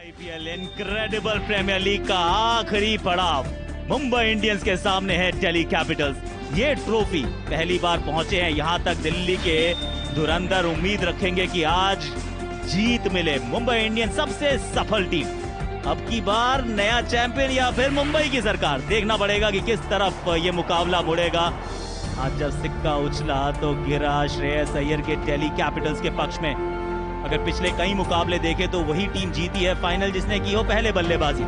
IPL incredible premier league का आखिरी पड़ाव मुंबई इंडियंस के सामने है दिल्ली कैपिटल्स। ये ट्रॉफी पहली बार पहुंचे हैं यहां तक दिल्ली के धुरंधर उम्मीद रखेंगे कि आज जीत मिले। मुंबई इंडियंस सबसे सफल टीम। अब की बार नया चैंपियन या फिर मुंबई की सरकार, देखना पड़ेगा कि किस तरफ ये मुकाबला मुड़ेगा। आज जब सिक्का उछला तो गिरा श्रेयस अय्यर के दिल्ली कैपिटल्स के पक्ष में। अगर पिछले कई मुकाबले देखे तो वही टीम जीती है फाइनल जिसने की हो पहले बल्लेबाजी।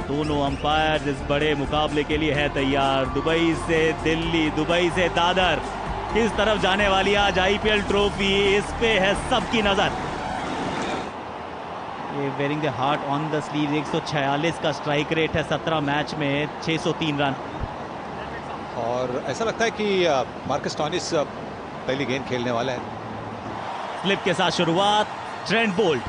दोनों अंपायर इस बड़े मुकाबले के लिए है तैयार। दुबई से दिल्ली, दुबई से दादर, किस तरफ जाने वाली आज आईपीएल ट्रॉफी, इस पे है सबकी नजर। ये wearing the heart on the sleeve, 146 का स्ट्राइक रेट है 17 मैच में, 603 रन। और ऐसा लगता है कि मार्कस स्टोइनिस पहली गेंद खेलने वाला है। स्लिप के साथ शुरुआत, ट्रेंट बोल्ट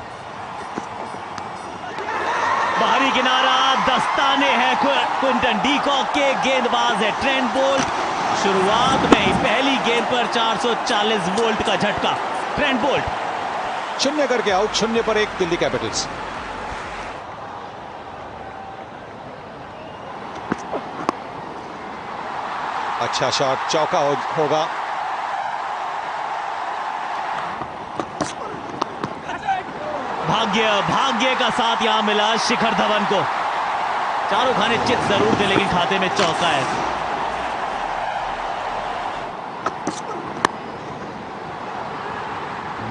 बाहरी किनारा, दस्ताने हैं क्विंटन डी कॉक के, गेंदबाज है ट्रेंट बोल्ट। शुरुआत में ही पहली गेंद पर 440 वोल्ट का झटका। ट्रेंट बोल्ट 0 करके आउट, 0 पर 1 दिल्ली कैपिटल्स। अच्छा शॉट, चौका होगा। भाग्य का साथ यहां मिला शिखर धवन को। चारों खाने चित जरूर थे लेकिन खाते में चौका है।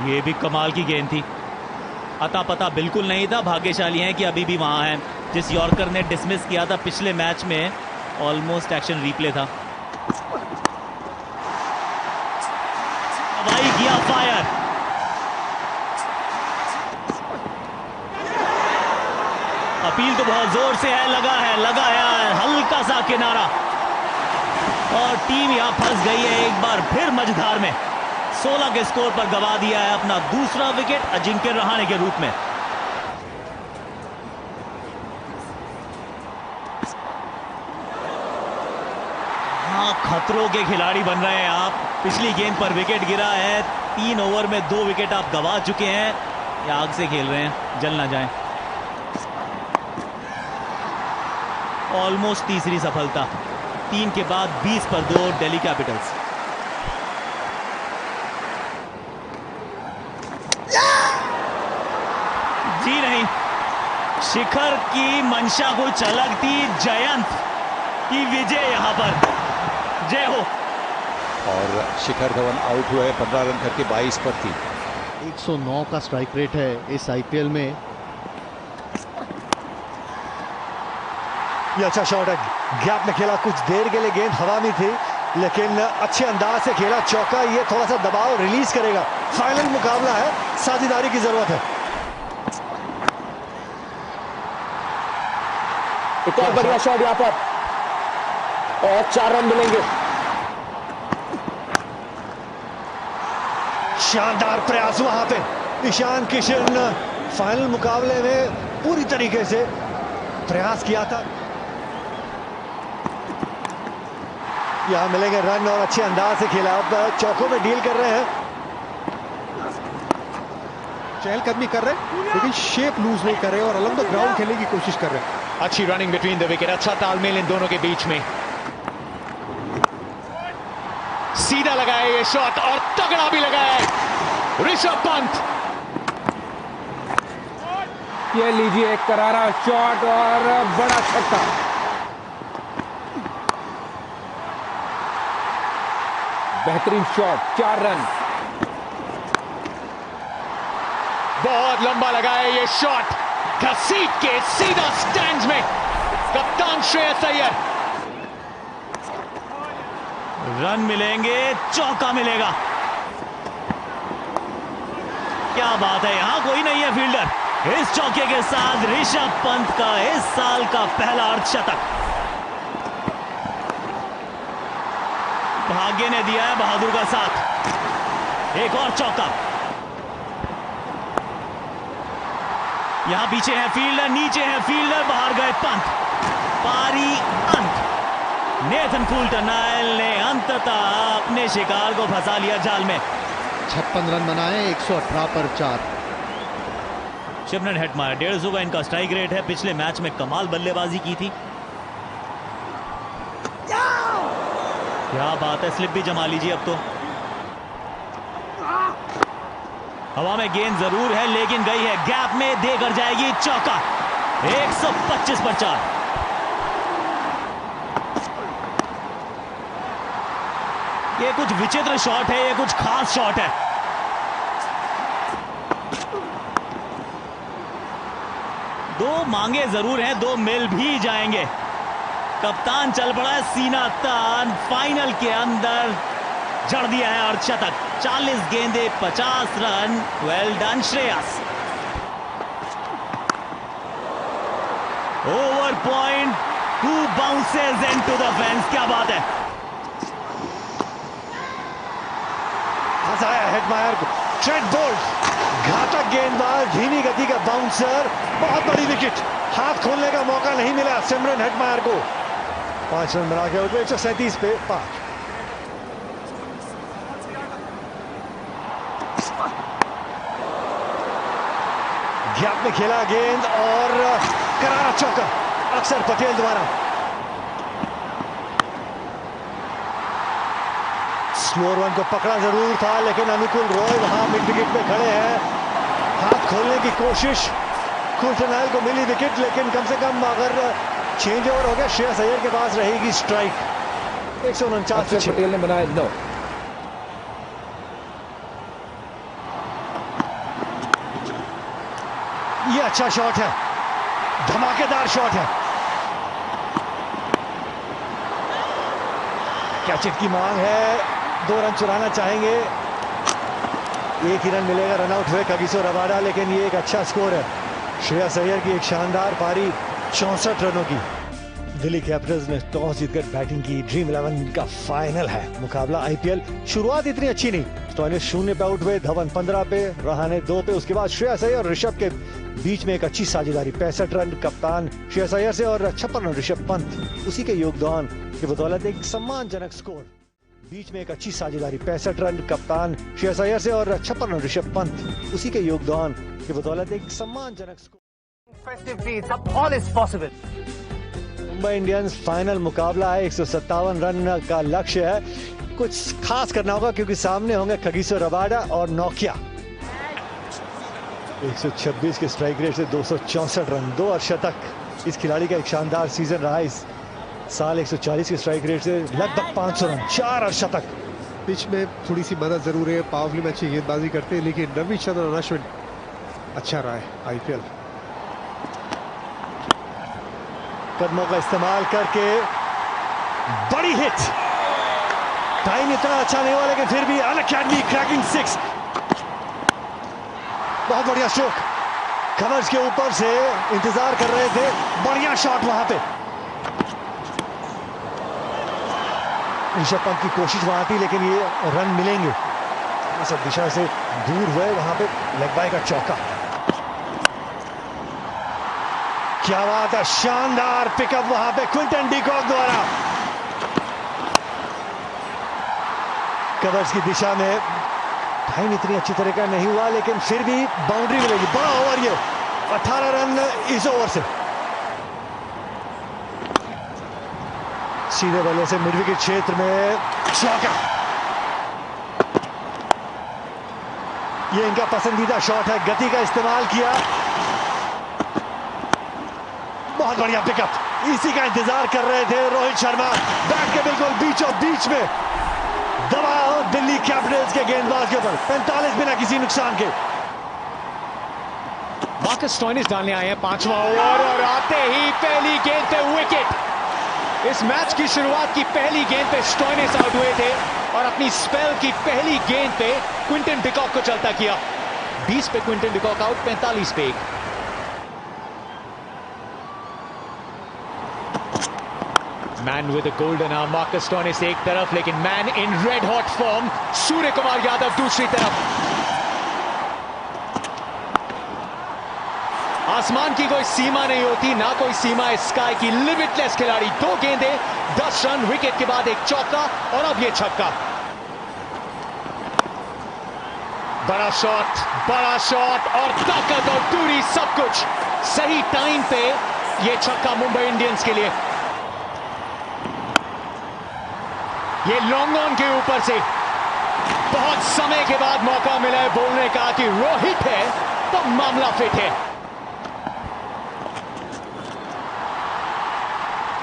ये भी कमाल की गेंद थी, अता पता बिल्कुल नहीं था। भाग्यशाली हैं कि अभी भी वहां हैं। जिस यॉर्कर ने डिसमिस किया था पिछले मैच में, ऑलमोस्ट एक्शन रिप्ले था। हवाई किया फायर, अपील तो बहुत जोर से है, लगा है हल्का सा किनारा और टीम यहां फंस गई है एक बार फिर मझधार में। 16 के स्कोर पर गवा दिया है अपना दूसरा विकेट अजिंक्य रहाणे के रूप में। हाँ, खतरों के खिलाड़ी बन रहे हैं आप। पिछली गेंद पर विकेट गिरा है, 3 ओवर में 2 विकेट आप गवा चुके हैं। या आग से खेल रहे हैं, जल ना जाएं। ऑलमोस्ट तीसरी सफलता, 3 के बाद 20 पर 2 दिल्ली कैपिटल्स। जी नहीं, शिखर की मंशा को झलक थी, जयंत की विजय यहां पर, जय हो। और शिखर धवन आउट हुए 15 रन करके 22 पर 3। 109 का स्ट्राइक रेट है इस आईपीएल में। ये अच्छा शॉट है, गैप में खेला, कुछ देर के लिए गेंद हवा में थी लेकिन अच्छे अंदाज से खेला, चौका। ये थोड़ा सा दबाव रिलीज करेगा। फाइनल मुकाबला है, साझेदारी की जरूरत है। एक और बढ़िया शॉट यहां पर और 4 रन मिलेंगे। शानदार प्रयास वहां पे। ईशान किशन फाइनल मुकाबले में पूरी तरीके से प्रयास किया था। यहां मिलेंगे रन और अच्छे अंदाज से खेला। अब चौकों में डील कर रहे हैं, चहलकदमी कर रहे हैं लेकिन शेप लूज नहीं कर रहे और अलग द ग्राउंड खेलने की कोशिश कर रहे हैं। अच्छी रनिंग बिटवीन द विकेट, अच्छा तालमेल इन दोनों के बीच में। सीधा लगाया ये शॉट और तगड़ा भी लगाया है ऋषभ पंत। ये लीजिए एक करारा शॉट और बड़ा छक्का। बेहतरीन शॉट, 4 रन। बहुत लंबा लगाया ये शॉट, घसीट के सीधा स्टैंड्स में कप्तान श्रेयस अय्यर। रन मिलेंगे, चौका मिलेगा। क्या बात है, यहां कोई नहीं है फील्डर। इस चौके के साथ ऋषभ पंत का इस साल का पहला अर्धशतक। भाग्य ने दिया है बहादुर का साथ। एक और चौका। यहां पीछे है फील्डर, नीचे है फील्डर, बाहर गए पंत। पारी अंत। नेथन फुलटनल ने अंततः अपने शिकार को फंसा लिया जाल में। 56 रन बनाए, 118 पर 4। सिमरन हेटमायर 150 का इनका स्ट्राइक रेट है। पिछले मैच में कमाल बल्लेबाजी की थी। क्या बात है, स्लिप भी जमा लीजिए अब तो। हवा में गेंद जरूर है लेकिन गई है गैप में, देकर जाएगी चौका। 125 पर 4। ये कुछ विचित्र शॉट है, ये कुछ खास शॉट है। दो मांगे जरूर हैं, दो मिल भी जाएंगे। कप्तान चल पड़ा है सीना तान, फाइनल के अंदर जड़ दिया है और शतक। 40 गेंदे 50 run. Well done Shreyas. Over point, 2 bounces into the fence. क्या बात है। फंसाया हेटमायर को। ट्रेंट बोल्ट घातक गेंदबाज, धीमी गति का बाउंसर, बहुत बड़ी विकेट। हाथ खोलने का मौका नहीं मिला सिमरन हेटमायर को। 5 रन बना के 137 पे 5। गैप में खेला गेंद और करारा चौका अक्षर पटेल द्वारा। स्लोअर वन को पकड़ा जरूर था लेकिन अनुकूल रॉय वहां मिड विकेट पे खड़े हैं। हाथ खोलने की कोशिश, कुलटनायल को मिली विकेट लेकिन कम से कम अगर चेंज ओवर हो गया श्रेयस अय्यर के पास रहेगी स्ट्राइक। 149 पटेल ने बनाया 9। ये अच्छा शॉट है, धमाकेदार शॉट है। कैचेट की मांग है, 2 रन चुराना चाहेंगे। 1 ही रन मिलेगा, रनआउट हुए कगिसो रबाडा, लेकिन ये एक अच्छा स्कोर है। श्रेयस अय्यर की एक शानदार पारी 64 रनों की। दिल्ली कैपिटल्स ने टॉस जीतकर बैटिंग की। ड्रीम 11 का फाइनल है मुकाबला आईपीएल। शुरुआत इतनी अच्छी नहीं, स्टॉइनिस 0 पे आउट हुए, धवन 15 पे, रहाणे 2 पे। उसके बाद श्रेयस अय्यर और ऋषभ के बीच में एक अच्छी साझेदारी। 65 रन कप्तान श्रेयस अय्यर से और 56 रन ऋषभ पंत। उसी के योगदान की बदौलत एक सम्मानजनक स्कोर। बीच में एक अच्छी साझेदारी। 65 रन कप्तान श्रेयस अय्यर से और 56 रन ऋषभ पंत। उसी के योगदान की बदौलत एक सम्मानजनक स्कोर। मुंबई इंडियंस फाइनल मुकाबला है। 157 रन का लक्ष्य है। कुछ खास करना होगा क्योंकि सामने होंगे कगिसो रबाडा और नोकिया। 126 के स्ट्राइक रेट से 264 रन, 2 अर्धशतक। इस खिलाड़ी का एक शानदार सीजन रहा इस साल। 140 के स्ट्राइक रेट से लगभग 500 रन, 4 अर्धशतक। पिच में थोड़ी सी मदद जरूर है, पावरप्ले में अच्छी गेंदबाजी करते हैं लेकिन रविचंद्रन अश्विन अच्छा रहा है आईपीएल। कदमों का इस्तेमाल करके बड़ी हिट। टाइम इतना अच्छा नहीं हुआ लेकिन फिर भी अनअकैडमी क्रैकिंग 6। बहुत बढ़िया स्ट्रोक। कवर्स के ऊपर से इंतजार कर रहे थे, बढ़िया शॉट वहां पे। ऋषभ पंत की कोशिश वहां थी लेकिन ये रन मिलेंगे। सब दिशा से दूर हुए, वहां पे लेग बाय का चौका। क्या बात है, शानदार पिकअप वहां पे क्विंटन डिकॉक द्वारा। कवर्स की दिशा में टाइम इतनी अच्छी तरह का नहीं हुआ लेकिन फिर भी बाउंड्री मिलेगी। बड़ा ओवर ये, 18 रन इस ओवर से। सीधे बल्ले से मिड विकेट क्षेत्र में चौका। ये इनका पसंदीदा शॉट है, गति का इस्तेमाल किया। बहुत बढ़िया पिकअप। इसी का इंतजार कर रहे थे रोहित शर्मा। बैट के बिल्कुल बीचों बीच में दबाव दिल्ली कैपिटल्स के गेंदबाज के ऊपर। 45 बिना किसी नुकसान के। मार्कस स्टॉइनिस डालने आए हैं 5वां ओवर और आते ही पहली गेंद पे विकेट। इस मैच की शुरुआत की पहली गेंद पे स्टॉइनिस आउट हुए थे और अपनी स्पेल की पहली गेंद पे क्विंटन डिकॉक को चलता किया। 20 पे क्विंटन डिकॉक आउट, 45 पे 1। Man with golden arm Marcus Stoinis एक तरफ, लेकिन man in red hot form Surya Kumar Yadav दूसरी तरफ। आसमान की कोई सीमा नहीं होती, ना कोई सीमा है स्काई की। लिमिटलेस खिलाड़ी। 2 गेंदें 10 रन, विकेट के बाद एक चौका और अब ये छक्का। बड़ा शॉट और ताकत और दूरी, सब कुछ सही टाइम पे। ये छक्का मुंबई इंडियंस के लिए। ये लॉन्ग ऑन के ऊपर से बहुत समय के बाद मौका मिला है बोलने का कि रोहित है तो मामला फिट है।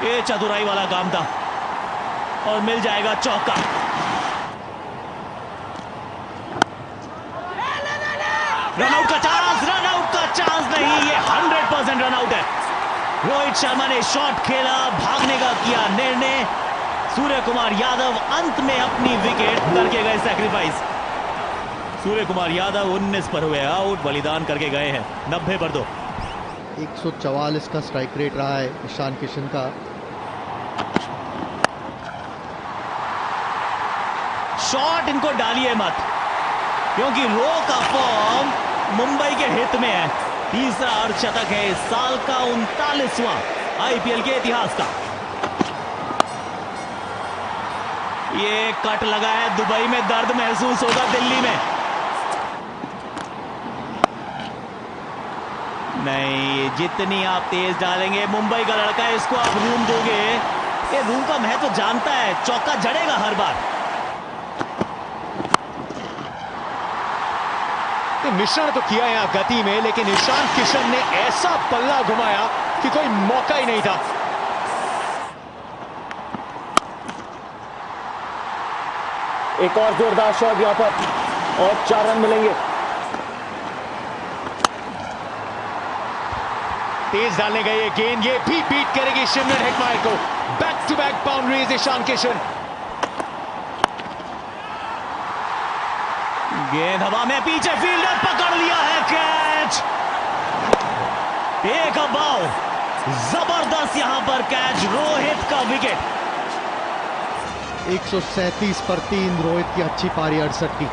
ये चतुराई वाला काम था और मिल जाएगा चौका। रनआउट का चांस नहीं, ये 100% रनआउट है। रोहित शर्मा ने शॉट खेला, भागने का किया निर्णय। सूर्य कुमार यादव अंत में अपनी विकेट करके गए सैक्रिफाइस। सूर्य कुमार यादव 19 पर हुए आउट, बलिदान करके गए हैं 90 पर 2। 144 का स्ट्राइक रेट रहा है ईशान किशन का। शॉट इनको डालिए मत, क्योंकि रो का फॉर्म मुंबई के हित में है। तीसरा अर्धशतक है इस साल का, 39वां आईपीएल के इतिहास का। ये कट लगा है, दुबई में दर्द महसूस होगा, दिल्ली में नहीं। जितनी आप तेज डालेंगे, मुंबई का लड़का है, इसको आप रूम दोगे, ये रूम का महत्व तो जानता है। चौका जड़ेगा हर बार। मिश्रण तो किया यहां गति में, लेकिन ईशान किशन ने ऐसा पल्ला घुमाया कि कोई मौका ही नहीं था। एक और जोरदार शॉट यहां पर और 4 रन मिलेंगे। तेज डालने गए ये गेंद, ये भी बीट करेगी शिमरन हेटमायर को। Back to back boundaries Ishan Kishan. गेंद हवा में, पीछे फील्डर पकड़ लिया है, कैच। एक बाउ, जबरदस्त यहां पर कैच, रोहित का विकेट। 137 पर 3 रोहित की अच्छी पारी 68 की।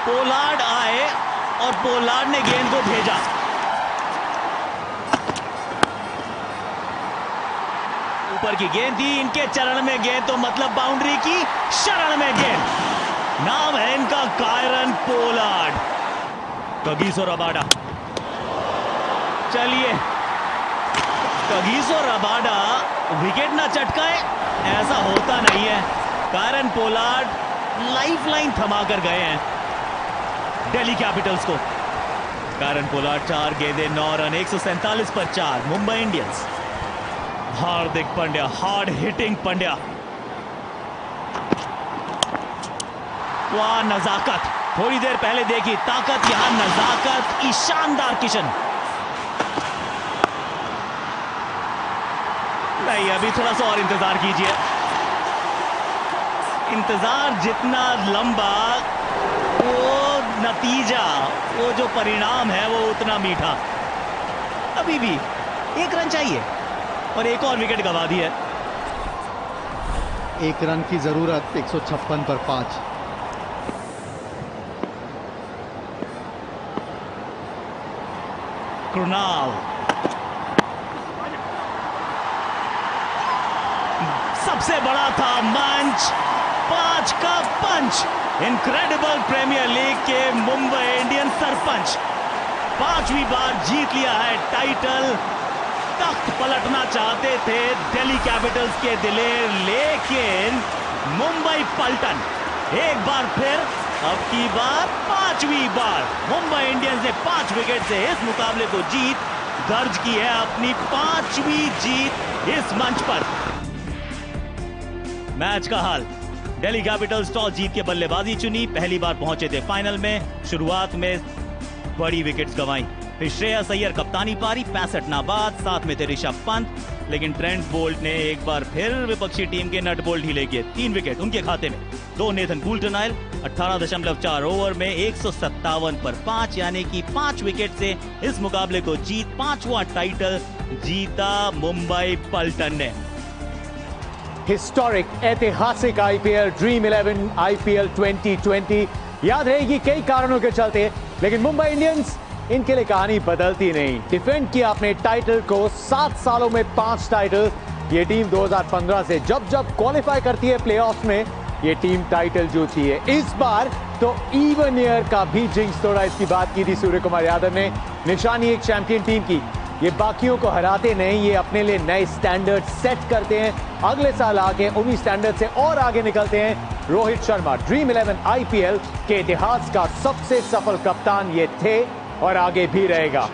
पोलार्ड आए और पोलार्ड ने गेंद को भेजा। ऊपर की गेंद थी, इनके चरण में गेंद तो मतलब बाउंड्री की शरण में गेंद। नाम है इनका कायरन पोलार्ड। कगिसो रबाडा, चलिए कगिसो रबाडा विकेट ना चटकाए, ऐसा होता नहीं है। कायरन पोलार्ड लाइफलाइन थमा कर गए हैं दिल्ली कैपिटल्स को। कायरन पोलार्ड 4 गेंदें 9 रन, 147 पर 4 Mumbai Indians. Hardik Pandya, hard hitting Pandya. वाह नजाकत, थोड़ी देर पहले देखी ताकत, यहां नजाकत। ईशानदार किशन, नहीं अभी थोड़ा सा और इंतजार कीजिए। इंतजार जितना लंबा, वो नतीजा, वो जो परिणाम है वो उतना मीठा। अभी भी 1 रन चाहिए और एक और विकेट गंवा दी है। 1 रन की जरूरत, 156 पर 5। कृणाल, सबसे बड़ा था मंच, 5 का पंच। इनक्रेडिबल प्रीमियर लीग के मुंबई इंडियंस सरपंच 5वीं बार जीत लिया है टाइटल। तख्त पलटना चाहते थे दिल्ली कैपिटल्स के दिलेर, लेकिन मुंबई पलटन एक बार फिर, अब की बार 5वीं बार मुंबई इंडियंस ने 5 विकेट से इस मुकाबले को जीत दर्ज की है, अपनी 5वीं जीत इस मंच पर। मैच का हाल, दिल्ली कैपिटल्स टॉस जीत के बल्लेबाजी चुनी, पहली बार पहुंचे थे फाइनल में। शुरुआत में बड़ी विकेट्स गंवाई, फिर श्रेयस अय्यर कप्तानी पारी, 65 नाबाद, साथ में थे ऋषभ पंत, लेकिन ट्रेंट बोल्ट ने एक बार फिर विपक्षी टीम के नट बोल्ट ढीले किए। 3 विकेट उनके खाते में, 2 नेथन कूल्टरनाइल। 18.4 ओवर में 157 पर 5, यानी कि 5 विकेट से इस मुकाबले को जीत 5वां टाइटल जीता मुंबई पलटन ने। हिस्टोरिक, ऐतिहासिक आईपीएल ड्रीम 11 आईपीएल 2020 याद रहेगी कई कारणों के चलते, लेकिन मुंबई इंडियंस इनके लिए कहानी बदलती नहीं। डिफेंड किया अपने टाइटल को, 7 सालों में 5 टाइटल, ये टीम 2015 से जब जब क्वालिफाई करती है प्लेऑफ्स में, ये टीम टाइटल जीतती है। इस बार तो इवन ईयर का भी जिंक्स तोड़ा। इसकी बात की थी सूर्य कुमार यादव ने। निशानी एक चैंपियन टीम की, ये बाकियों को हराते नहीं, ये अपने लिए नए स्टैंडर्ड सेट करते हैं। अगले साल आगे उन्हीं स्टैंडर्ड से और आगे निकलते हैं। रोहित शर्मा ड्रीम 11 आईपीएल के इतिहास का सबसे सफल कप्तान ये थे और आगे भी रहेगा।